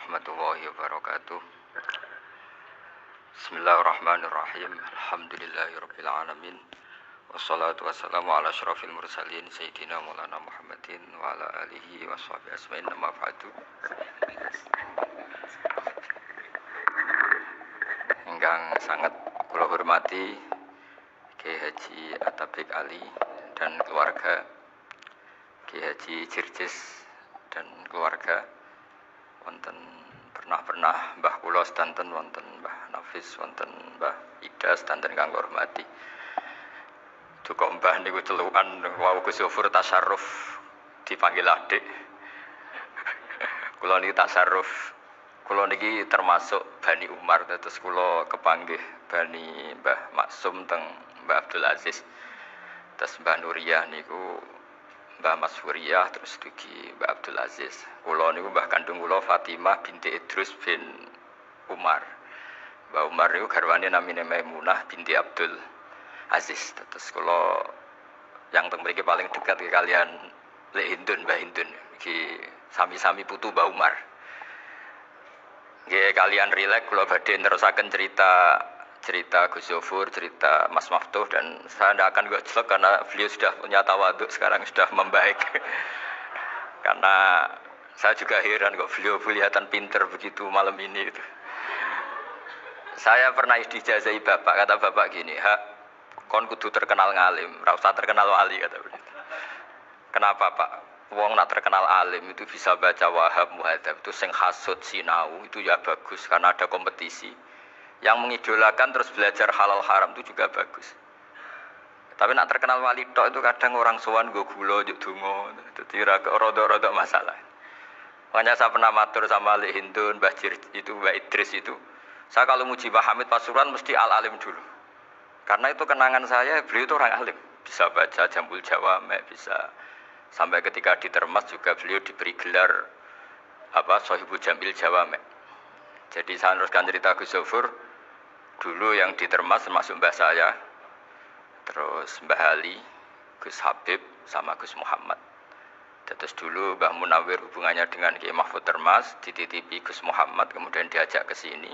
warahmatullahi wabarakatuh. Bismillahirrahmanirrahim. Alhamdulillahirabbil alamin. Wassalatu wassalamu ala asyrafil mursalin sayyidina Maulana Muhammadin wa ala alihi washabihi asma'in amma ba'du. Ingkang sangat kula hormati Kiai Haji Atabik Ali dan keluarga, Kiai Haji Jirjis dan keluarga, wonten pernah Mbah kula sedanten, wonten Mbah Nafis, wonten Mbah Ida sedanten kang hormati. Duka Mbah niku celukan wau Gus Yofur tasarruf dipanggil adik. Kula niki tasarruf, kula niki termasuk Bani Umar, terus kula kepanggih Bani Mbah Maksum teng Mbah Abdul Aziz. Terus Mbah Nuriyah niku Mbah Mas Furiyah, terus dugi Mbah Abdul Aziz. Kula niku mbah kandung kula Fatimah binti Idrus bin Umar. Mbah Umar niku garwane namine Maimunah binti Abdul Aziz. Terus kula yang teng mriki paling dekat ke kalian Lek Hindun, Mbah Hindun. Iki sami-sami putu Mbah Umar. Nggih kalian rileks kula badhe nerusaken cerita Gus Yofur, cerita Mas Maftuh, dan saya tidak akan gojlok karena beliau sudah punya tawaduk, sekarang sudah membaik. Karena saya juga heran kok beliau kelihatan pinter begitu malam ini. Saya pernah dijazahi bapak, kata bapak gini, "Hak, kon kudu terkenal ngalim, ora usah terkenal wali," kata beliau. Kenapa Pak? Wong nak terkenal alim itu bisa baca Wahab, Muhadzab, itu sing hasud sinau itu ya bagus karena ada kompetisi. Yang mengidolakan terus belajar halal haram itu juga bagus. Tapi nak terkenal wali tok itu kadang orang sowan nggo gula njuk donga, dadi rada-rada masalah. Makanya saya pernah matur sama Lek Hindun, Mbah Jir itu, Mbah Idris itu. Saya kalau muji Mbah Hamid Pasuruan mesti al-alim dulu. Karena itu kenangan saya, beliau itu orang alim. Bisa baca Jambul Jawamek, bisa sampai ketika di Termas juga beliau diberi gelar Shahibul Jamil Jawamek. Jadi saya teruskan cerita Gus Yofur. Dulu yang di Termas termasuk mbah saya, terus Mbah Ali, Gus Habib, sama Gus Muhammad. Terus dulu Mbah Munawir hubungannya dengan Kiai Mahfud Termas, dititipi Gus Muhammad, kemudian diajak ke sini.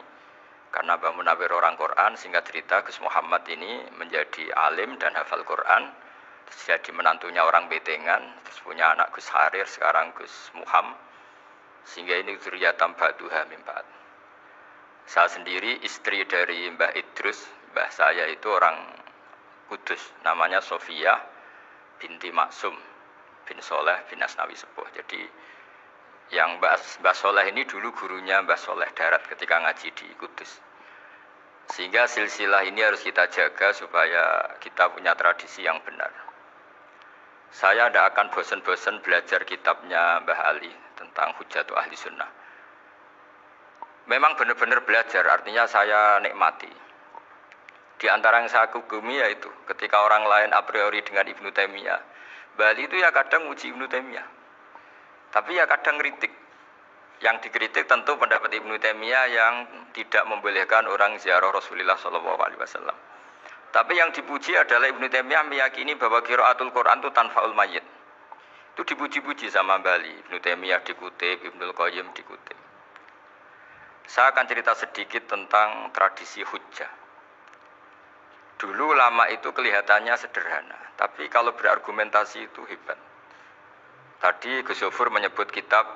Karena Mbah Munawir orang Quran, singkat cerita Gus Muhammad ini menjadi alim dan hafal Quran. Terus jadi menantunya orang Betengan, terus punya anak Gus Harir, sekarang Gus Muham. Sehingga ini dzurriyyatan ba'duha min ba'd. Saya sendiri istri dari Mbah Idrus, mbah saya itu orang Kudus, namanya Sofia binti Maksum bin Soleh bin Asnawi Sepuh. Jadi yang Mbah Soleh ini dulu gurunya Mbah Soleh Darat ketika ngaji di Kudus. Sehingga silsilah ini harus kita jaga supaya kita punya tradisi yang benar. Saya tidak akan bosan-bosan belajar kitabnya Mbah Ali tentang Hujjatul Ahli Sunnah. Memang benar-benar belajar, artinya saya nikmati. Di antara yang saya kagumi yaitu ketika orang lain a priori dengan Ibnu Taimiyah, Bali itu ya kadang uji Ibnu Taimiyah, tapi ya kadang kritik. Yang dikritik tentu pendapat Ibnu Taimiyah yang tidak membolehkan orang ziarah Rasulullah SAW. Tapi yang dipuji adalah Ibnu Taimiyah meyakini bahwa qiraatul Quran itu tanfaul mayyit. Itu dipuji-puji sama Bali. Ibnu Taimiyah dikutip, Ibnul Qayyim dikutip. Saya akan cerita sedikit tentang tradisi hujjah. Dulu ulama itu kelihatannya sederhana, tapi kalau berargumentasi itu hebat. Tadi Gus Yofur menyebut kitab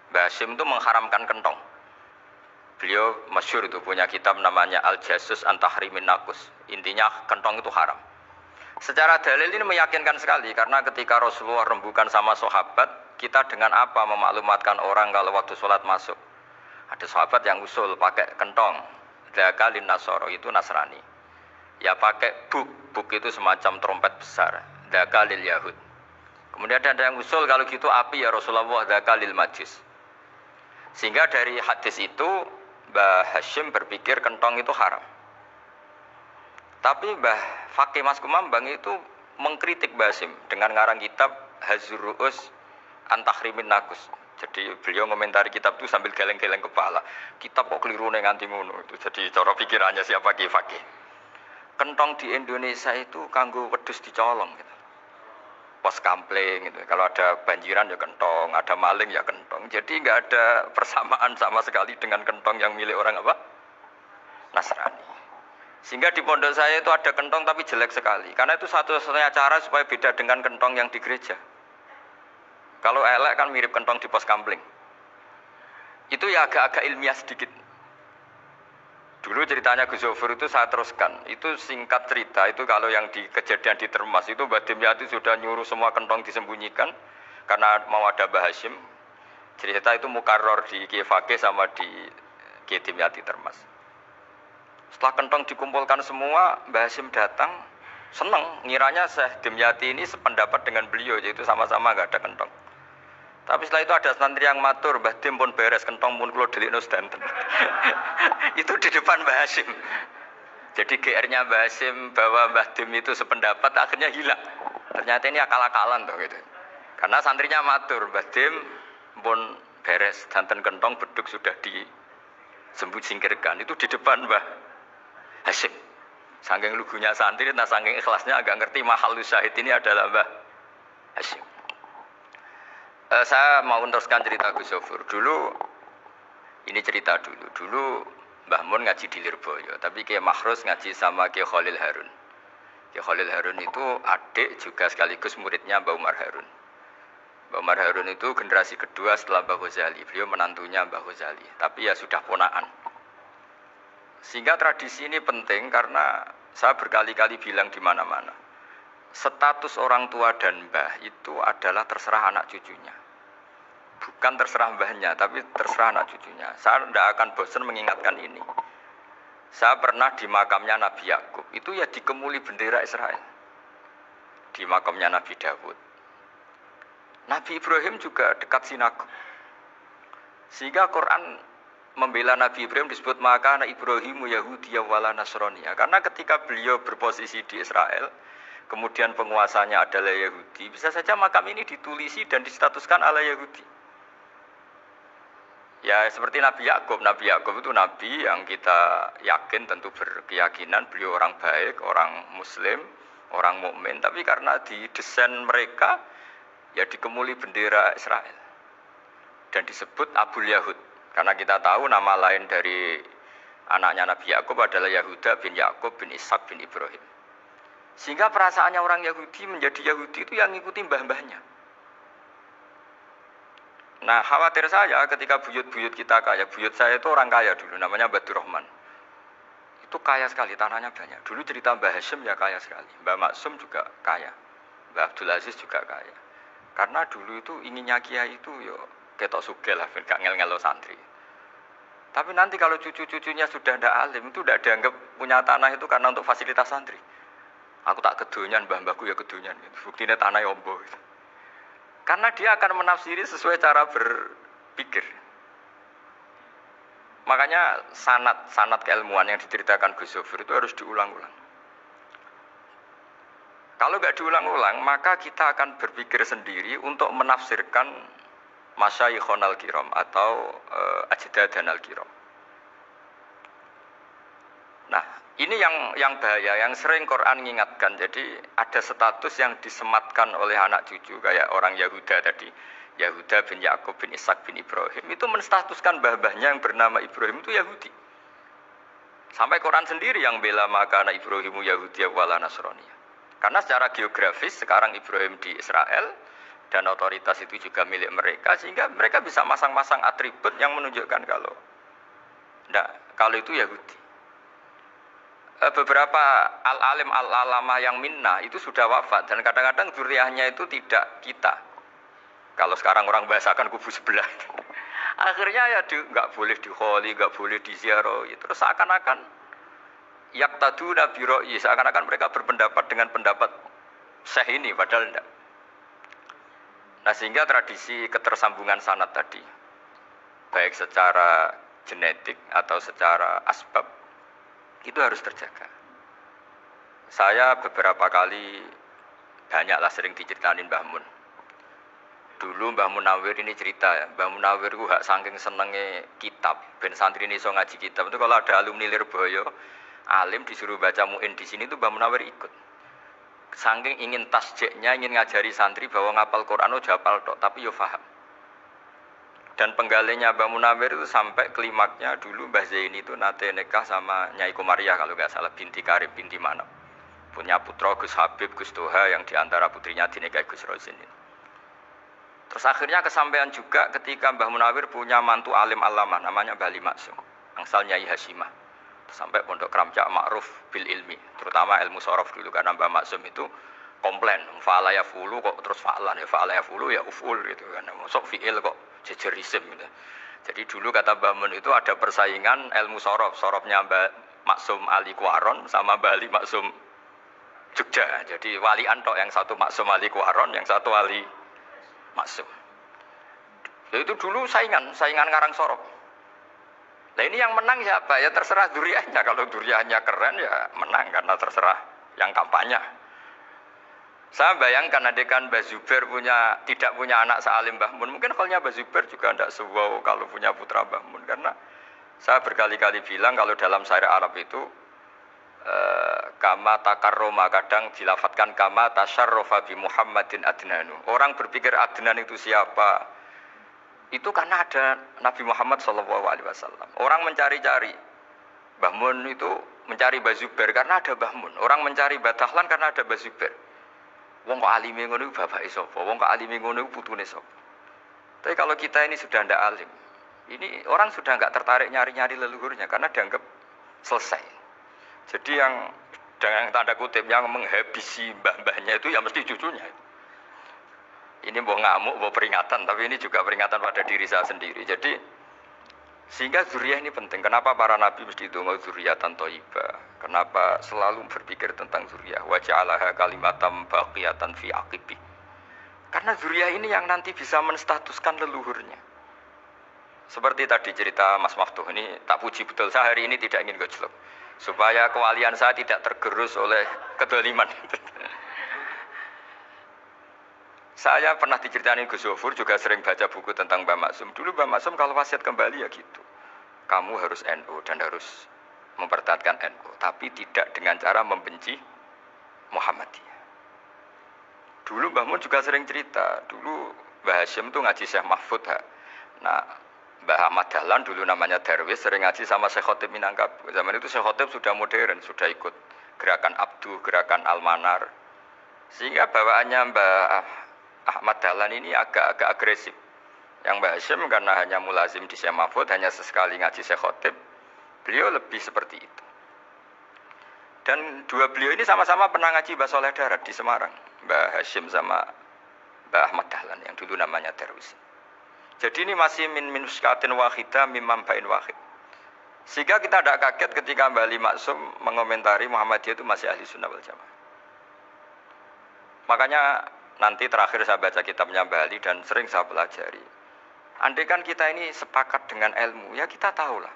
Mbah Hasyim itu mengharamkan kentong. Beliau masyhur itu punya kitab namanya Al-Jasus an Tahrimin Naqus. Intinya kentong itu haram. Secara dalil ini meyakinkan sekali karena ketika Rasulullah rembukan sama sahabat, kita dengan apa memaklumatkan orang kalau waktu sholat masuk? Ada sahabat yang usul pakai kentong, dzakalin nasoro itu Nasrani. Ya pakai buk itu semacam trompet besar, dzakalil Yahud. Kemudian ada yang usul kalau gitu api ya Rasulullah, dzakalil Majus. Sehingga dari hadis itu Mbah Hasyim berpikir kentong itu haram. Tapi Mbah Fakih Mas Kumambang itu mengkritik Mbah Hasyim dengan ngarang kitab Hazur Ru'us an Tahrimin Naqus. Jadi beliau komentari kitab itu sambil geleng-geleng kepala. Kitab kok keliru nganti ngono itu. Jadi cara pikirannya siapa Ki Fakih. Kentong di Indonesia itu kanggo wedhus dicolong gitu. pos kampling gitu. Kalau ada banjiran ya kentong, ada maling ya kentong. Jadi nggak ada persamaan sama sekali dengan kentong yang milik orang apa? Nasrani. Sehingga di pondok saya itu ada kentong tapi jelek sekali. Karena itu satu-satunya cara supaya beda dengan kentong yang di gereja. Kalau elek kan mirip kentong di pos kampling. Itu ya agak-agak ilmiah sedikit. Dulu ceritanya Gus Zofur itu saya teruskan. Itu singkat cerita, itu kalau yang di kejadian di Termas itu Mbah Dimyati sudah nyuruh semua kentong disembunyikan karena mau ada Mbah Hashim. Cerita itu mukarror di Kiai Fakih sama di Kiai Dimyati Termas. Setelah kentong dikumpulkan semua, Mbah Hashim datang, seneng, ngiranya Syekh Dimyati ini sependapat dengan beliau, yaitu sama-sama nggak ada kentong. Tapi setelah itu ada santri yang matur, Mbah Dim pun beres kentong pun kula delikno sedanten. Itu di depan Mbah Hashim. Jadi GR-nya Mbah Hashim bahwa Mbah Dim itu sependapat akhirnya hilang. Ternyata ini akal-akalan tuh gitu. Karena santrinya matur, Mbah Dim pun beres, danten kentong beduk sudah disembut singkirkan. Itu di depan Mbah Hashim. Saking lugunya santri, nah saking ikhlasnya agak ngerti mahalus syahid ini adalah Mbah Hashim. Saya mau meneruskan cerita Gus Zofur. Dulu, ini cerita dulu. Dulu Mbah Mun ngaji di Lirboyo, tapi Kiai Makhrus ngaji sama Kiai Khalil Harun. Kiai Khalil Harun itu adik juga sekaligus muridnya Mbah Umar Harun. Mbah Umar Harun itu generasi kedua setelah Mbah Ghazali. Beliau menantunya Mbah Ghazali, tapi ya sudah ponaan. Sehingga tradisi ini penting karena saya berkali-kali bilang di mana-mana. Status orang tua dan mbah itu adalah terserah anak cucunya. Bukan terserah mbahnya, tapi terserah anak cucunya. Saya tidak akan bosan mengingatkan ini. Saya pernah di makamnya Nabi Yakub, itu ya dikemuli bendera Israel. Di makamnya Nabi Dawud. Nabi Ibrahim juga dekat sinagog. Sehingga Quran membela Nabi Ibrahim disebut maka anak Ibrahimu Yahudiyya wala Nasraniyya. Karena ketika beliau berposisi di Israel, kemudian penguasanya adalah Yahudi, bisa saja makam ini ditulisi dan distatuskan ala Yahudi. Ya seperti Nabi Yakub. Nabi Yakub itu nabi yang kita yakin tentu berkeyakinan beliau orang baik, orang muslim, orang mukmin. Tapi karena di desain mereka ya dikemuli bendera Israel dan disebut Abul Yahud. Karena kita tahu nama lain dari anaknya Nabi Yakub adalah Yahuda bin Yakub bin Ishak bin Ibrahim. Sehingga perasaannya orang Yahudi menjadi Yahudi itu yang ngikuti mbah-mbahnya. Nah khawatir saya ketika buyut-buyut kita kaya, buyut saya itu orang kaya dulu, namanya Badur Rahman. Itu kaya sekali, tanahnya banyak. Dulu cerita Mbah Hashim ya kaya sekali, Mbah Maksum juga kaya, Mbah Abdul Aziz juga kaya. Karena dulu itu inginnya kiai itu yo ketok sugih lah, gak ngel-ngelo santri. Tapi nanti kalau cucu-cucunya sudah tidak alim, itu tidak dianggap punya tanah itu karena untuk fasilitas santri. Aku tak kedonyan, mbah-mbahku ya kedonyan. Buktinya tanah yombo. Karena dia akan menafsiri sesuai cara berpikir. Makanya sanad keilmuan yang diceritakan Gus Zofur itu harus diulang-ulang. Kalau nggak diulang-ulang, maka kita akan berpikir sendiri untuk menafsirkan Masyayikhon al-Kiram atau Ajdadan al-Kiram. Nah, ini yang bahaya, yang sering Quran mengingatkan. Jadi ada status yang disematkan oleh anak cucu kayak orang Yahuda tadi, Yahuda bin Yakub bin Ishak bin Ibrahim, itu menstatuskan mbah-mbahnya yang bernama Ibrahim itu Yahudi. Sampai Quran sendiri yang bela maka anak Ibrahimu Yahudiyya wala Nasraniyya. Karena secara geografis sekarang Ibrahim di Israel dan otoritas itu juga milik mereka, sehingga mereka bisa masang-masang atribut yang menunjukkan kalau itu Yahudi. Beberapa al-alim al-alamah yang minna itu sudah wafat dan kadang-kadang dzurriyyahnya itu tidak kita. Kalau sekarang orang bahasakan kubu sebelah. Akhirnya ya nggak boleh dikholi, nggak boleh diziarahi. Terus seakan-akan yaqtaduna bi ra'yi, seakan-akan mereka berpendapat dengan pendapat syekh ini, padahal enggak. Nah sehingga tradisi ketersambungan sanad tadi, baik secara genetik atau secara asbab, itu harus terjaga. Saya beberapa kali banyaklah sering diceritain Mbah Mun. Dulu Mbah Munawir ini cerita ya, Mbah Munawir itu hak saking senenge kitab, ben santri ini iso ngaji kitab. Itu kalau ada alumni Lirboyo, alim disuruh baca muin di sini itu Mbah Munawir ikut. saking ingin tasjeknya, ingin ngajari santri bahwa ngapal Quran itu hafal tok, tapi yo paham. Dan penggalinya Mbah Munawir itu sampai klimaknya dulu Mbah Zaini itu nate nikah sama Nyai Komariah kalau nggak salah, binti Karib, binti Manap. Punya putra Gus Habib, Gus Toha yang diantara putrinya dinikahi Gus Rozin. Terus akhirnya kesampaian juga ketika Mbah Munawir punya mantu alim alama namanya Mbah Ali Maksum, angsal Nyai Hasyimah. Sampai pondok Kramcak ma'ruf bil ilmi, terutama ilmu sorof dulu karena Mbah Maksum itu komplain, fa'ala ya fulu kok terus fa'lan ya fa'ala ya fulu ya uful gitu kan. Masuk fi'il kok jejer isim gitu. Jadi dulu kata Mbah Mun itu ada persaingan ilmu sorof, sorofnya Mbah Maksum Ali Kuaron sama Mbah Ali Maksum Jogja. Jadi wali antok yang satu Maksum Ali Kuaron, yang satu Ali Maksum. Itu dulu saingan ngarang sorof. Nah ini yang menang siapa? Ya terserah duriahnya. Kalau duriahnya keren ya menang karena terserah yang kampanye. Saya bayangkan adekan Mbah Zubair tidak punya anak sealim Mbah Mun, mungkin kalau Mbah Zubair juga tidak sewow kalau punya putra Mbah Mun. Karena saya berkali-kali bilang kalau dalam syair Arab itu kama takarroma, kadang dilafatkan kama tasyarrofa bi Muhammadin adnanu. Orang berpikir Adnan itu siapa? Itu karena ada Nabi Muhammad SAW. Orang mencari-cari Mbah Mun itu mencari Mbah Zubair karena ada Mbah Mun. Orang mencari Mbah Dahlan karena ada Mbah Zubair. Wong kok alime ngono iku bapake sapa? Wong kok alime ngono iku putune sapa? Tapi kalau kita ini sudah ndak alim, ini orang sudah nggak tertarik nyari-nyari leluhurnya karena dianggap selesai. Jadi yang dengan tanda kutip yang menghabisi mbah-mbahnya itu ya mesti cucunya. Ini mau ngamuk, mau peringatan, tapi ini juga peringatan pada diri saya sendiri. Jadi sehingga zuriyah ini penting. Kenapa para nabi mesti donga zuriyatan thayyibah? Kenapa selalu berpikir tentang zuriyah? Wa ja'alaha kalimatam baqiyatan fi aqibi. Karena zuriyah ini yang nanti bisa menstatuskan leluhurnya. Seperti tadi cerita Mas Maftuh ini, tak puji betul, saya hari ini tidak ingin gojlok. Supaya kewalian saya tidak tergerus oleh kedoliman. Saya pernah diceritain Gus Zofur, juga sering baca buku tentang Mbah Maksum. Dulu Mbah Maksum kalau wasiat kembali ya gitu. Kamu harus NU dan harus mempertahankan NU, tapi tidak dengan cara membenci Muhammadiyah. Dulu Mbah Mun juga sering cerita, dulu Mbah Hasyim tuh ngaji Syekh Mahfud. Nah, Mbah Ahmad Dahlan dulu namanya Darwis, sering ngaji sama Syekh Khotib Minangkabau. Zaman itu Syekh Khotib sudah modern, sudah ikut gerakan Abdu, gerakan Almanar. Sehingga bawaannya Mbah Ahmad Dahlan ini agak agresif. Yang Mbah Hasyim karena hanya mulazim di Syekh Mahfud, hanya sesekali ngaji Syekh Khotib, beliau lebih seperti itu. Dan dua beliau ini sama-sama pernah ngaji Mbah Soleh Darat di Semarang, Mbah Hasyim sama Mbah Ahmad Dahlan yang dulu namanya Darwis. Jadi ini masih min muskatin wahidah mimam bain wahid. Sehingga kita tidak kaget ketika Mbah Ali Maksum mengomentari Muhammadiyah itu masih ahli sunnah wal jamaah. Makanya nanti terakhir saya baca kitabnya Mbah Ali dan sering saya pelajari. Andai kan kita ini sepakat dengan ilmu, ya kita tahulah.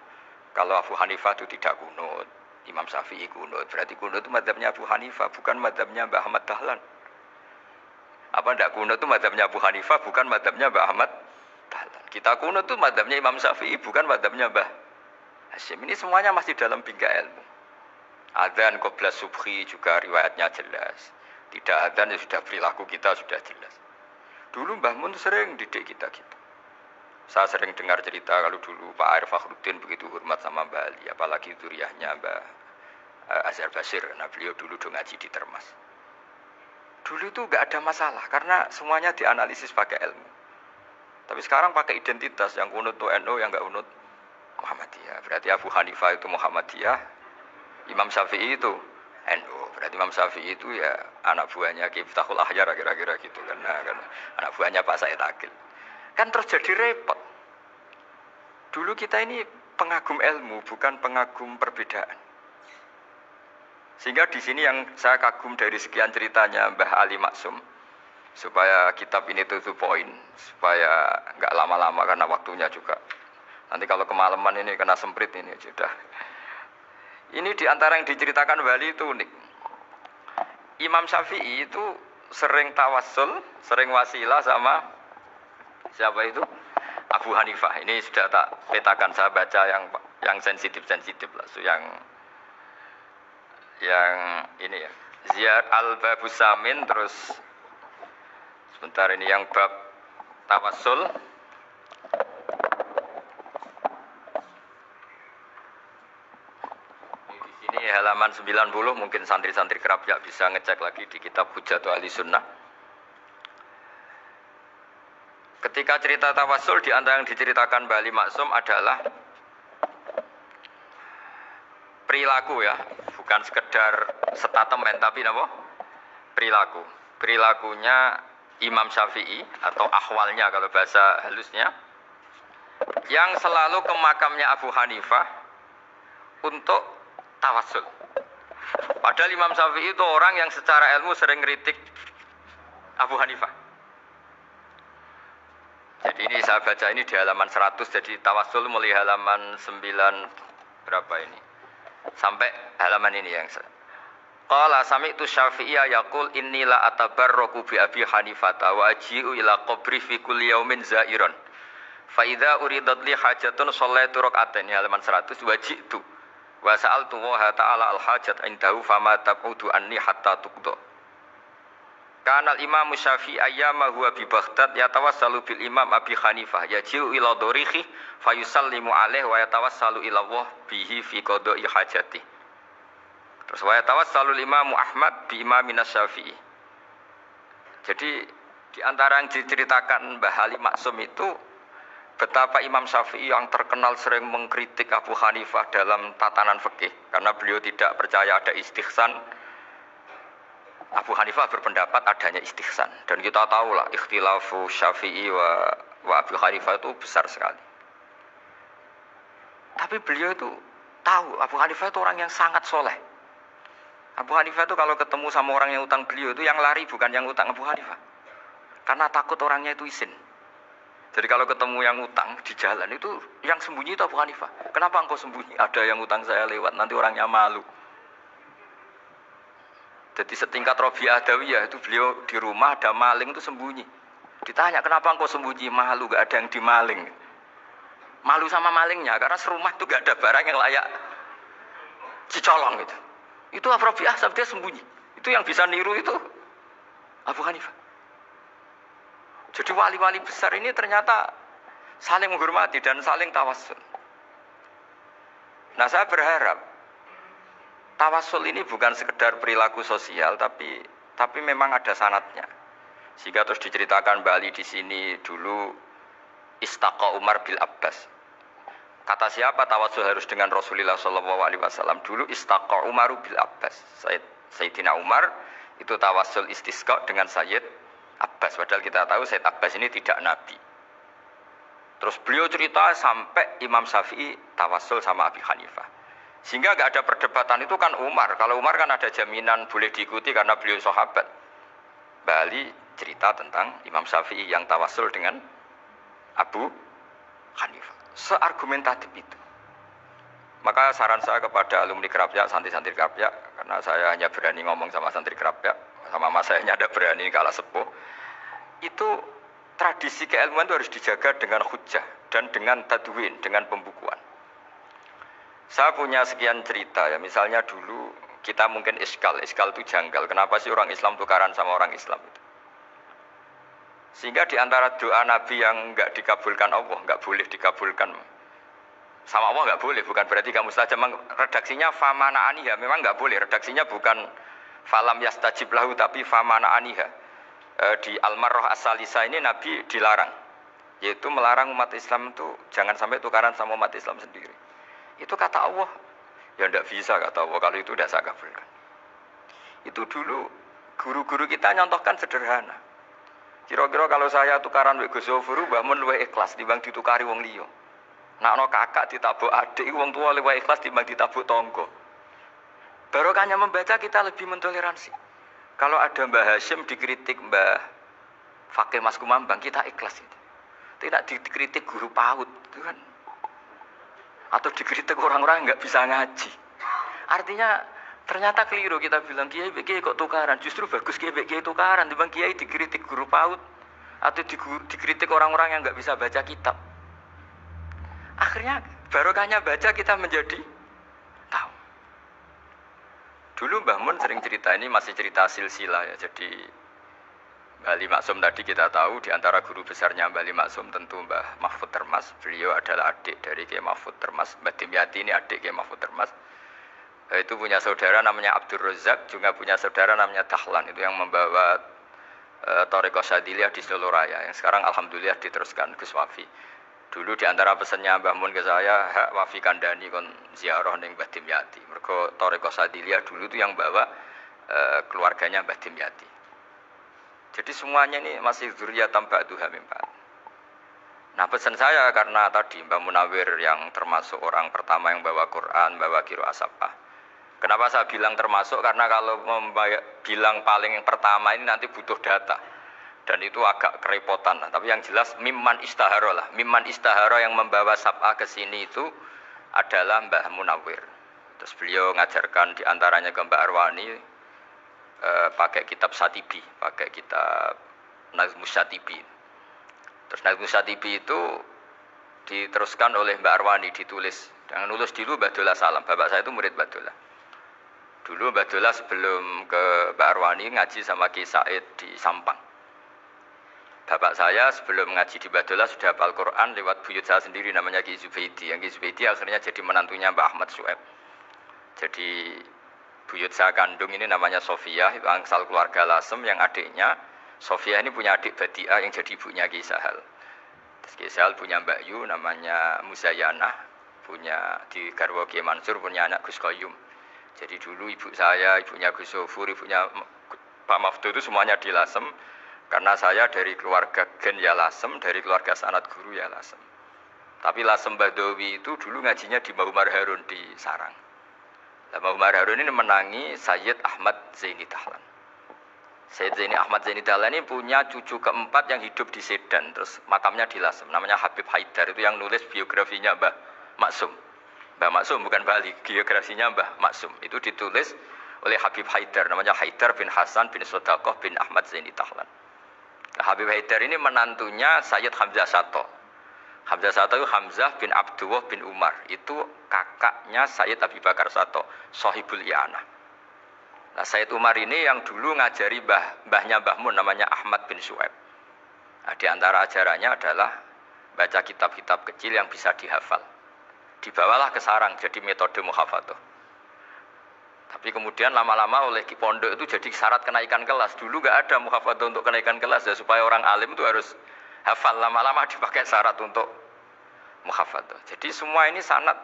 Kalau Abu Hanifah itu tidak kunut, Imam Syafi'i kunut, berarti kunut itu madzhabnya Abu Hanifah, bukan madzhabnya Mbah Ahmad Dahlan. Apa tidak kunut itu madzhabnya Abu Hanifah, bukan madzhabnya Mbah Ahmad Dahlan. Kita kunut itu madzhabnya Imam Syafi'i, bukan madzhabnya Mbah Hasyim. Ini semuanya masih dalam bingkai ilmu. Adzan qabla subhi juga riwayatnya jelas. Tidak adzan ya sudah perilaku kita sudah jelas. Dulu Mbah Mun sering didik kita gitu. Saya sering dengar cerita kalau dulu Pak Arif Fakhruddin begitu hormat sama Mbah Ali, apalagi zuriyahnya Mbah Azhar Basir. Nah beliau dulu ngaji di Termas. Dulu itu enggak ada masalah karena semuanya dianalisis pakai ilmu. Tapi sekarang pakai identitas, yang kunut itu NU, yang enggak kunut Muhammadiyah. Berarti Abu Hanifah itu Muhammadiyah, Imam Syafi'i itu NU. Berarti Imam Syafi'i itu ya anak buahnya Ki Miftahul Ahyar kira-kira gitu kan. Nah, kan anak buahnya Pak Said Akil. Kan terus jadi repot. Dulu kita ini pengagum ilmu, bukan pengagum perbedaan. Sehingga di sini yang saya kagum dari sekian ceritanya Mbah Ali Maksum, supaya kitab ini to the point, supaya nggak lama-lama karena waktunya juga. Nanti kalau kemalaman ini kena semprit ini sudah. Ini diantara yang diceritakan Wali itu unik. Imam Syafi'i itu sering tawassul, sering wasilah sama siapa itu? Abu Hanifah. Ini sudah tak petakan, saya baca yang sensitif lah, yang ini ya, Ziyad al-babus samin, terus sebentar ini yang bab tawassul. Ini halaman 90, mungkin santri-santri kerap ya bisa ngecek lagi di kitab Hujatul Ahli Sunnah. Ketika cerita tawassul, di antara yang diceritakan Mbah Ali Maksum adalah perilaku ya, bukan sekedar statement tapi apa? Perilaku. Perilakunya Imam Syafi'i atau ahwalnya kalau bahasa halusnya, yang selalu ke makamnya Abu Hanifah untuk tawassul. Padahal Imam Syafi'i itu orang yang secara ilmu sering kritik Abu Hanifah. Jadi ini saya baca ini di halaman 100, jadi tawassul mulai halaman 9 berapa ini? Sampai halaman ini yang qala sami'tu Syafi'iyya yaqul inni la atabarraku bi Abi Hanifah wa aji'u ila qabri fi kulli yaumin za'iran. Fa idza uridat li hajatun shallaitu rak'atain, halaman 100, waji'tu wa sa'altu wa ta'ala al hajat indahu fama tab'udu anni hatta tuqda. Kana al Imam Syafi'i ayyama huwa bi Baghdad yatawassalu bil Imam Abi Hanifah yaji'u ila dorihi fayusallimu alaihi wa yatawassalu ila Allah bihi fi qada'i hajati. Terus wa yatawassalu Imam Ahmad bi Imamin Syafi'i. Jadi di antara yang diceritakan Mbah Ali Maksum itu betapa Imam Syafi'i yang terkenal sering mengkritik Abu Hanifah dalam tatanan fikih karena beliau tidak percaya ada istihsan. Abu Hanifah berpendapat adanya istihsan, dan kita tahu lah ikhtilafu Syafi'i wa Abu Hanifah itu besar sekali. Tapi beliau itu tahu Abu Hanifah itu orang yang sangat soleh. Abu Hanifah itu kalau ketemu sama orang yang utang beliau itu yang lari bukan yang utang Abu Hanifah, karena takut orangnya itu izin. Jadi kalau ketemu yang utang di jalan itu yang sembunyi itu Abu Hanifah. Kenapa engkau sembunyi? Ada yang utang saya lewat, nanti orangnya malu. Jadi setingkat Robi Adawiyah itu beliau di rumah ada maling itu sembunyi. Ditanya kenapa engkau sembunyi? Malu, gak ada yang dimaling. Malu sama malingnya karena serumah itu gak ada barang yang layak dicolong gitu. Itu Robi Asab dia sembunyi. Itu yang bisa niru itu Abu Hanifah. Jadi wali-wali besar ini ternyata saling menghormati dan saling tawassul. Nah saya berharap tawassul ini bukan sekedar perilaku sosial, tapi memang ada sanadnya. Sehingga terus diceritakan Bali di sini dulu istaqa Umar bil Abbas. Kata siapa tawassul harus dengan Rasulullah SAW? Dulu istaqa Umar bil Abbas. Sayyidina Umar itu tawassul istisqa dengan Sayyid Abbas. Padahal kita tahu Sayyid Abbas ini tidak nabi. Terus beliau cerita sampai Imam Syafi'i tawassul sama Abi Hanifah. Sehingga nggak ada perdebatan, itu kan Umar. Kalau Umar kan ada jaminan boleh diikuti karena beliau sahabat. Bali cerita tentang Imam Syafi'i yang tawassul dengan Abu Hanifah. Seargumentatif itu. Maka saran saya kepada alumni Kerapyak, santri-santri Kerapyak, karena saya hanya berani ngomong sama santri Kerapyak, sama mas saya hanya ada berani kalah sepuh. Itu tradisi keilmuan itu harus dijaga dengan hujjah dan dengan tadwin, dengan pembukuan. Saya punya sekian cerita ya, misalnya dulu kita mungkin iskal itu janggal. Kenapa sih orang Islam tukaran sama orang Islam itu? Sehingga di antara doa Nabi yang enggak dikabulkan Allah, enggak boleh dikabulkan sama Allah, enggak boleh, bukan berarti kamu saja. Redaksinya famana aniha, memang enggak boleh. Redaksinya bukan falam yastajib lahu tapi famana aniha. Di Al-Marrah As-Salisa ini Nabi dilarang, yaitu melarang umat Islam itu jangan sampai tukaran sama umat Islam sendiri. Itu kata Allah, ya tidak bisa kata Allah, kalau itu tidak saya kabulkan. Itu dulu guru-guru kita nyontohkan sederhana. Kira-kira kalau saya tukaran wek Gus Zofuru, mbah mun luwih ikhlas timbang ditukari wong liya. Nakno kakak ditabuk adik, wong tua luwih ikhlas timbang ditabuk tangga. Barokahnya membaca kita lebih mentoleransi. Kalau ada Mbah Hashim dikritik Mbah Fakih Mas Kumambang, kita ikhlas itu. Tidak dikritik guru PAUD, itu kan. Atau dikritik orang-orang yang nggak bisa ngaji. Artinya ternyata keliru kita bilang kiai kok tukaran. Justru bagus kiai tukaran dibanding kiai dikritik guru PAUD atau dikritik orang-orang yang nggak bisa baca kitab. Akhirnya barokahnya baca kita menjadi tahu. Dulu Mbah Mun sering cerita, ini masih cerita silsilah ya. Jadi Mbah Ali Maksum tadi kita tahu di antara guru besarnya Mbah Ali Maksum tentu Mbah Mahfud Termas. Beliau adalah adik dari Kiai Mahfud Termas. Mbah Dimyati ini adik Kiai Mahfud Termas. Itu punya saudara namanya Abdul Razak, juga punya saudara namanya Dahlan. Itu yang membawa Thariqah Syadziliyah di Solo Raya. Yang sekarang alhamdulillah diteruskan Gus Wafi. Dulu di antara pesannya Mbah Mun ke saya, hak Wafi kandani kon ziarah ning Mbah Dimyati. Mergo Thariqah Syadziliyah dulu itu yang bawa keluarganya Mbah Dimyati. Jadi semuanya ini masih dzurriyyatan ba'duha min ba'd. Nah pesan saya karena tadi Mbah Munawir yang termasuk orang pertama yang bawa Quran, bawa Qiraah Sab'ah. Kenapa saya bilang termasuk? Karena kalau bilang paling yang pertama ini nanti butuh data. Dan itu agak kerepotan. Tapi yang jelas mimman istahara lah. Mimman istahara yang membawa Sab'ah ke sini itu adalah Mbah Munawir. Terus beliau ngajarkan diantaranya ke Mbak Arwani pakai kitab Satibi, pakai kitab Nazmus Satibi. Terus Nazmus Satibi itu diteruskan oleh Mbak Arwani, ditulis. Jangan nulis dulu Mbak Dola Salam. Bapak saya itu murid Mbak Dola. Dulu Mbak Dola sebelum ke Mbak Arwani ngaji sama Ki Said di Sampang. Bapak saya sebelum ngaji di Mbak Dola sudah hafal Quran lewat buyut saya sendiri namanya Ki Zubaidi. Yang Ki Zubaidi akhirnya jadi menantunya Mbak Ahmad Su'eb. Jadi buyut saya kandung ini namanya Sofia, itu angsal keluarga Lasem yang adiknya. Sofia ini punya adik Badiah yang jadi ibunya Ki Sahal. Terus Ki Sahal punya Mbak Yu namanya Musayanah, punya di Garwo Ki Mansur punya anak Gus Qayyum. Jadi dulu ibu saya, ibunya Gus Sofur, ibunya Pak Maftu itu semuanya di Lasem. Karena saya dari keluarga Gen ya Lasem, dari keluarga sanad guru ya Lasem. Tapi Lasem Badawi itu dulu ngajinya di Mbah Umar Harun di Sarang. Mbah Umar Harun ini menangi Sayyid Ahmad Zaini Dahlan. Sayyid Zaini Ahmad Zaini Dahlan ini punya cucu keempat yang hidup di Sedan, terus makamnya di Lasem, namanya Habib Haidar, itu yang nulis biografinya Mbah Maksum. Mbah Maksum bukan Bali, biografinya Mbah Maksum. Itu ditulis oleh Habib Haidar, namanya Haidar bin Hasan bin Sodaqoh bin Ahmad Zaini Dahlan. Nah, Habib Haidar ini menantunya Sayyid Hamzah Sato. Hamzah Sato itu Hamzah bin Abdullah bin Umar. Itu kakaknya Sayyid Abi Bakar Sato, Sohibul I'anah. Nah, Sayyid Umar ini yang dulu ngajari mbahnya Mbah Mun namanya Ahmad bin Su'aib. Nah, di antara ajarannya adalah baca kitab-kitab kecil yang bisa dihafal. Dibawalah ke sarang jadi metode muhafadzah. Tapi kemudian lama-lama oleh Ki Pondok itu jadi syarat kenaikan kelas. Dulu nggak ada muhafadzah untuk kenaikan kelas ya, supaya orang alim itu harus hafal, lama-lama dipakai syarat untuk muhafadzah. Jadi semua ini sanad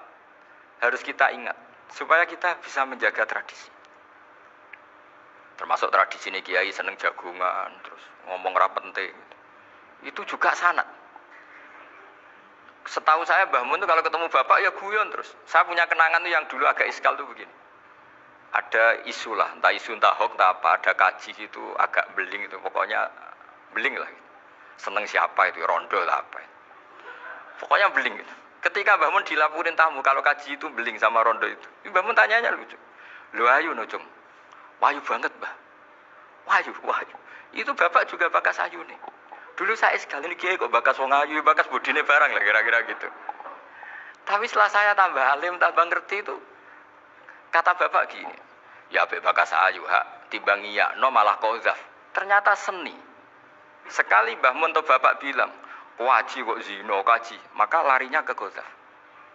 harus kita ingat supaya kita bisa menjaga tradisi. Termasuk tradisi ini kiai seneng jagungan, terus ngomong ra penting. Itu juga sanad. Setahu saya Mbah Mun itu kalau ketemu bapak ya guyon terus. Saya punya kenangan tuh yang dulu agak iskal tuh begini. Ada isu lah, entah isu entah hoax entah apa, ada kaji itu agak beling itu, pokoknya beling lah. Seneng siapa itu, rondo lah apa. Pokoknya beling gitu. Ketika Mbah Mun dilaporin tamu kalau kaji itu beling sama rondo itu. Mbah Mun tanyanya lucu. Lho ayu no cung. Wahyu banget, Mbah. Wahyu. Itu bapak juga bakas ayu nih. Dulu saya sekali ini kiai kok bakas wong ayu, bakas bodine barang lah kira-kira gitu. Tapi setelah saya tambah alim, tambah ngerti itu, kata bapak gini, ya be bakas ayu hak, timbang iya, no malah kozaf. Ternyata seni. Sekali Mbah Mun atau bapak bilang, kaji kok zino kaji, maka larinya ke kozaf.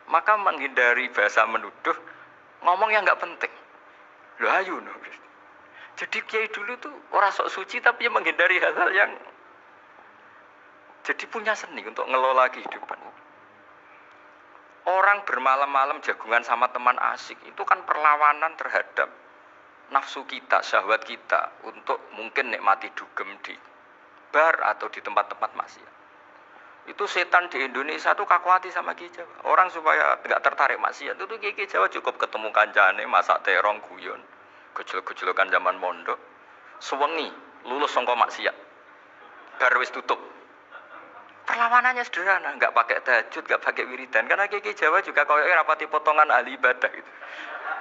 Maka menghindari bahasa menuduh, ngomong yang nggak penting. Loh ayu no. Jadi kiai dulu tuh orang sok suci tapi menghindari hal-hal yang jadi punya seni untuk ngelola kehidupan. Orang bermalam-malam jagungan sama teman asik itu kan perlawanan terhadap nafsu kita, syahwat kita untuk mungkin nikmati dugem di bar atau di tempat-tempat maksiat. Itu setan di Indonesia tuh kakuati sama Ki Jawa. Orang supaya tidak tertarik maksiat itu Ki Jawa cukup ketemu kancane masak terong guyon, gejol-gejolokan zaman mondok, sewengi lulus sangka maksiat. Bar wis tutup. Perlawanannya sederhana, nggak pakai tahajud, nggak pakai wiridan. Karena Ki Jawa juga koyoknya rapati potongan ahli ibadah gitu.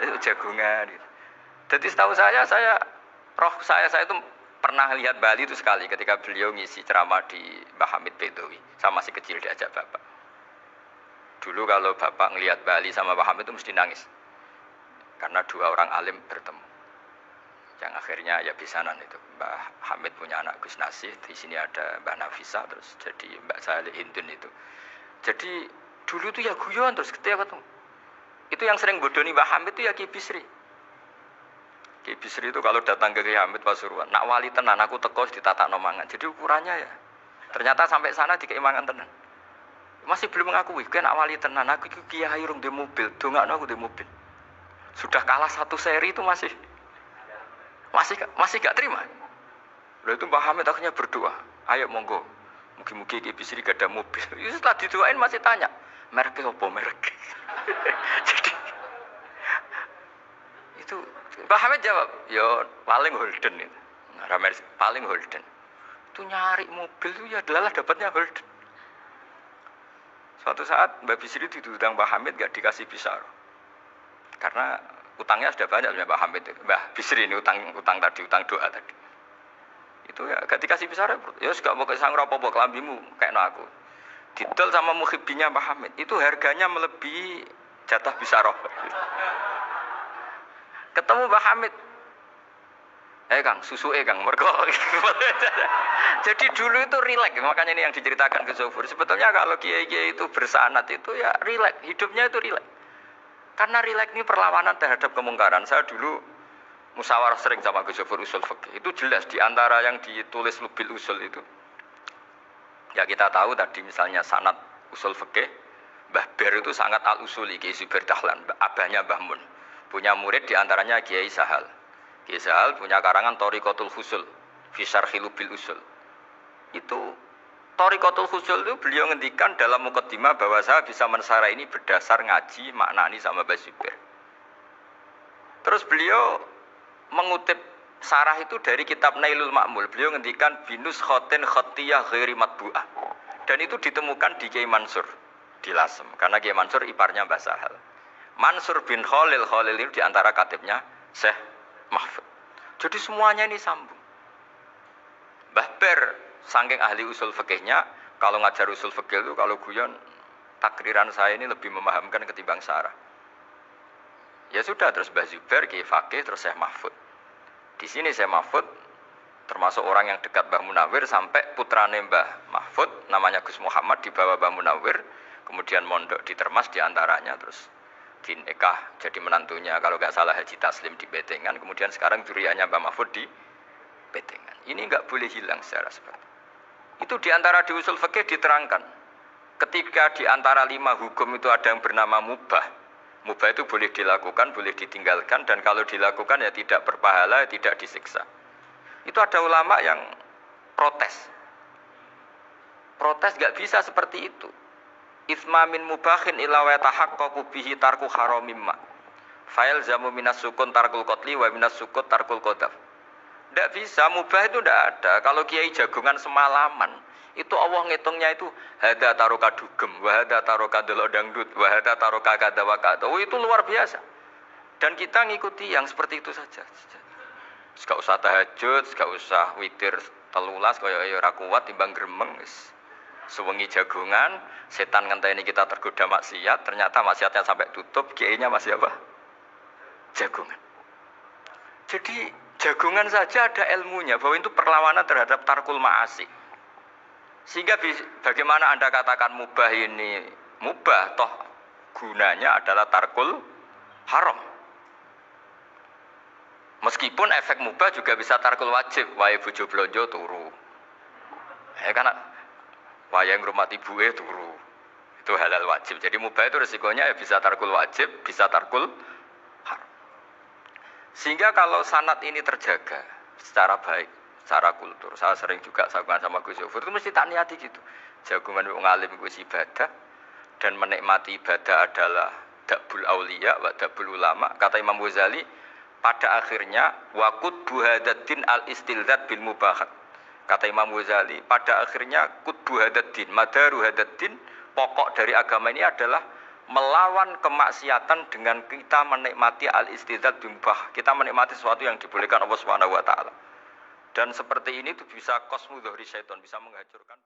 Itu jagungan gitu. Jadi setahu saya roh saya itu pernah lihat Bali itu sekali ketika beliau ngisi ceramah di Mbah Hamid Bedowi. Saya masih kecil diajak bapak. Dulu kalau bapak ngelihat Bali sama Mbah Hamid itu mesti nangis. Karena dua orang alim bertemu. yang akhirnya ya bisanan itu Mbah Hamid punya anak Gus Nasih, di sini ada Mbah Nafisa, terus jadi Mbak Salih Hindun itu. Jadi dulu tuh ya guyon terus ketika ketemu. Itu yang sering bodoni Mbah Hamid itu ya Ki Bisri. Ki Bisri itu kalau datang ke Ki Hamid Pasuruan, nak wali tenan aku teko ditatakno mangan. Jadi ukurannya ya ternyata sampai sana dikei mangan tenan. Masih belum mengakui, kan nak wali tenan aku iki kiai rung di mobil, dongakno aku di mobil. Sudah kalah satu seri itu masih gak terima. Lalu itu Mbah Hamid akhirnya berdoa, ayo monggo, mugi-mugi Ki Bisri gak ada mobil. Itu setelah didoain masih tanya, mereknya apa merek? Jadi itu Mbah Hamid jawab, yo paling Holden itu, paling Holden. Itu nyari mobil itu ya adalah dapatnya Holden. Suatu saat Mbah Bisri diutang Mbah Hamid gak dikasih Bisaro, karena utangnya sudah banyak Mbah Hamid, Mbah Bisri ini utang tadi, utang doa tadi. Itu ya gak dikasih Bisaro, ya gak mau kesang rapopo kelambimu kayak aku. Didol sama muhibbinya Mbah Hamid, itu harganya melebihi jatah Bisaro. Ketemu Mbah Hamid, Kang, susu Kang, mergo. Jadi dulu itu rileks, makanya ini yang diceritakan ke Zofur. Sebetulnya kalau kiai-kiai itu bersanad itu ya rileks, hidupnya itu rileks. Karena rileks ini perlawanan terhadap kemungkaran. Saya dulu musyawarah sering sama Gus Zofur usul fikih. Itu jelas di antara yang ditulis Lubil Usul itu. Ya kita tahu tadi misalnya sanad usul fikih, Mbah Ber itu sangat al-usuli, Kiai Zubair Dahlan, abahnya Mbah Mun. Punya murid di antaranya Kiai Sahal. Kiai Sahal punya karangan Thariqatul Husul, fi syarhi Lubil Usul. Itu Thariqatul Husul itu beliau ngendikan dalam mukaddimah bahwa saya bisa mensarah ini berdasar ngaji maknani sama Mbah Zubair. Terus beliau mengutip sarah itu dari kitab Nailul Ma'mul. Beliau ngendikan binus khotin khotiyah ghairi matbu'ah. Dan itu ditemukan di Kiai Mansur di Lasem, karena Kiai Mansur iparnya Mbah Sahal. Mansur bin Khalil itu diantara katibnya Syekh Mahfud. Jadi semuanya ini sambung. Mbah Ber saking ahli usul fikihnya, kalau ngajar usul fikih itu kalau guyon takriran saya ini lebih memahamkan ketimbang sarah. Ya sudah, terus Mbah Zubair Kiai Fakih, terus Syekh Mahfud. Di sini Syekh Mahfud termasuk orang yang dekat Mbah Munawir, sampai putrane Mbah Mahfud namanya Gus Muhammad dibawa Mbah Munawir, kemudian mondok di Termas diantaranya, terus dinikah jadi menantunya kalau nggak salah Haji Taslim di Betengan, kemudian sekarang duriannya Mbah Mahfud di Betengan. Ini nggak boleh hilang secara seperti itu. Diantara di usul fikih diterangkan, ketika diantara 5 hukum itu ada yang bernama mubah. Mubah itu boleh dilakukan, boleh ditinggalkan, dan kalau dilakukan ya tidak berpahala, tidak disiksa. Itu ada ulama yang protes. Protes nggak bisa seperti itu. Itsma min mubahin illa wa tahaqqaqu bihi tarku haramimma. Fa'il zamu minas sukun tarkul qatli wa minas sukut tarkul qadaf. Tidak bisa, mubah itu tidak ada. Kalau kiai jagungan semalaman, itu Allah ngitungnya itu hada taroka dugem, wahada taroka delok dangdut, wahada taroka kadawakata. Oh, itu luar biasa. Dan kita ngikuti yang seperti itu saja. Gak usah tahajud, gak usah witir telulas, kaya ora kuat timbang gremeng. Sewengi jagungan, setan ngenteni kita tergoda maksiat, ternyata maksiatnya sampai tutup, kiainya masih apa? Jagungan. Jadi jagungan saja ada ilmunya, bahwa itu perlawanan terhadap tarkul ma'asi. Sehingga bagaimana Anda katakan mubah ini mubah, toh gunanya adalah tarkul haram. Meskipun efek mubah juga bisa tarkul wajib, wae bojo blonjo turu. Karena wae ngrumat ibuke turu. Itu halal wajib. Jadi mubah itu resikonya ya bisa tarkul wajib, bisa tarkul haram. Sehingga kalau sanad ini terjaga secara baik, secara kultur, saya sering juga sahabat sama Gus Zofur, itu mesti tak niati gitu. Jagungan wong alim iku ibadah, dan menikmati ibadah adalah dabul auliya wa dabul ulama. Kata Imam Ghazali, pada akhirnya waqud buhadatin al-istilzat bil mubahat. Kata Imam Ghazali, pada akhirnya qutbu hadaddin, madaru hadaddin, pokok dari agama ini adalah melawan kemaksiatan dengan kita menikmati al-istilzat bil mubah. Kita menikmati sesuatu yang dibolehkan Allah Subhanahu wa taala. Dan seperti ini itu bisa qasmu dhuhri syaitan, bisa menghancurkan